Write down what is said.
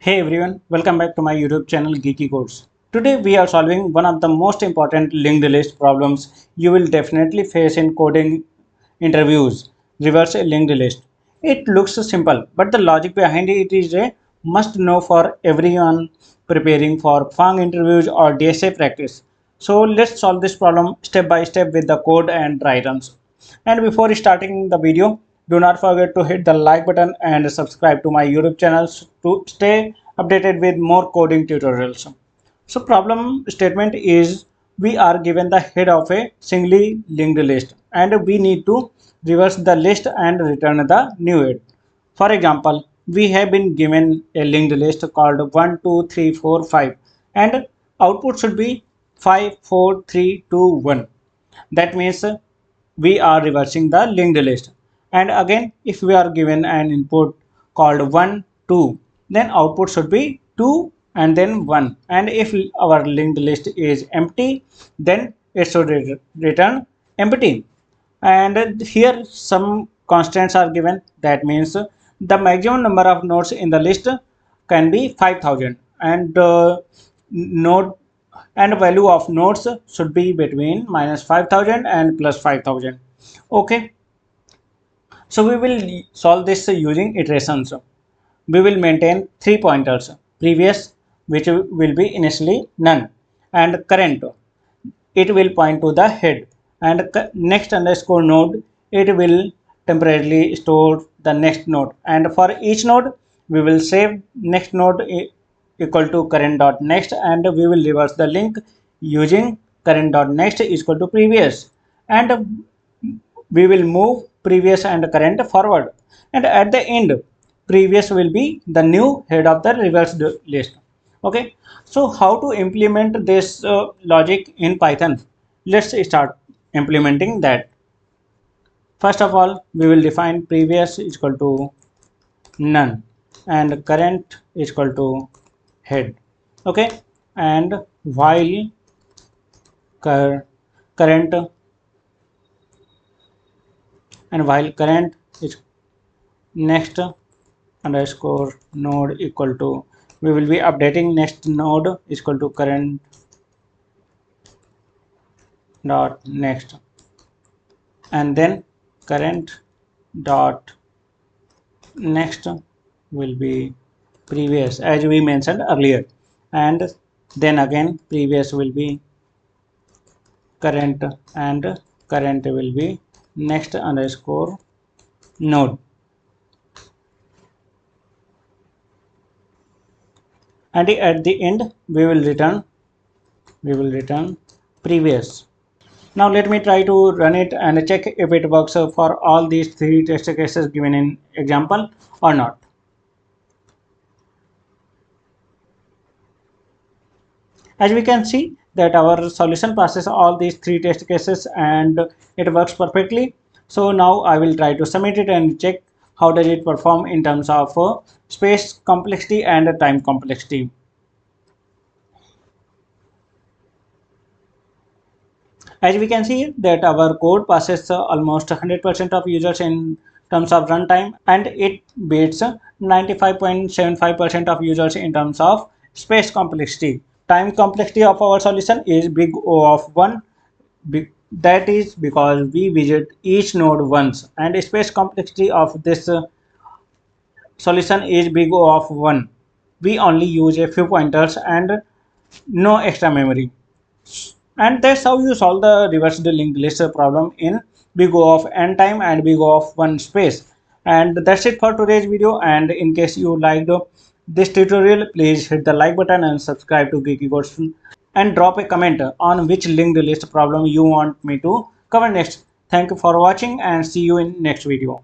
Hey everyone, welcome back to my YouTube channel Geeky Codes. Today we are solving one of the most important linked list problems you will definitely face in coding interviews, reverse a linked list. It looks simple, but the logic behind it is a must know for everyone preparing for FAANG interviews or DSA practice. So let's solve this problem step by step with the code and dry runs. And before starting the video, do not forget to hit the like button and subscribe to my YouTube channel to stay updated with more coding tutorials. So problem statement is we are given the head of a singly linked list and we need to reverse the list and return the new head. For example, we have been given a linked list called 1, 2, 3, 4, 5 and output should be 5, 4, 3, 2, 1. That means we are reversing the linked list. And again, if we are given an input called 1, 2, then output should be 2 and then 1. And if our linked list is empty, then it should return empty. And here some constants are given. That means the maximum number of nodes in the list can be 5000 and node and value of nodes should be between minus 5000 and plus 5000. Okay, so we will solve this using iterations. We will maintain three pointers: previous, which will be initially none, and current, it will point to the head, and next underscore node, it will temporarily store the next node, and for each node we will save next node equal to current dot next, and we will reverse the link using current dot next is equal to previous, and we will move previous and current forward, and at the end previous will be the new head of the reversed list. Okay, so how to implement this logic in Python? Let's start implementing that. First of all, we will define previous is equal to none and current is equal to head. Okay, and while current current is next underscore node equal to, we will be updating next node is equal to current dot next, and then current dot next will be previous as we mentioned earlier, and then again previous will be current, and current will be next underscore node, and at the end we will return previous. Now let me try to run it and check if it works for all these three test cases given in example or not. As we can see that our solution passes all these three test cases and it works perfectly. So now I will try to submit it and check how does it perform in terms of space complexity and time complexity. As we can see that our code passes almost 100% of users in terms of runtime, and it beats 95.75% of users in terms of space complexity. Time complexity of our solution is big O of 1. That is because we visit each node once, and space complexity of this solution is big O of 1. We only use a few pointers and no extra memory. And that's how you solve the reversed linked list problem in big O of n time and big O of 1 space. And that's it for today's video. And in case you liked this tutorial, please hit the like button and subscribe to Geeky Codes, and drop a comment on which linked list problem you want me to cover next. Thank you for watching and see you in next video.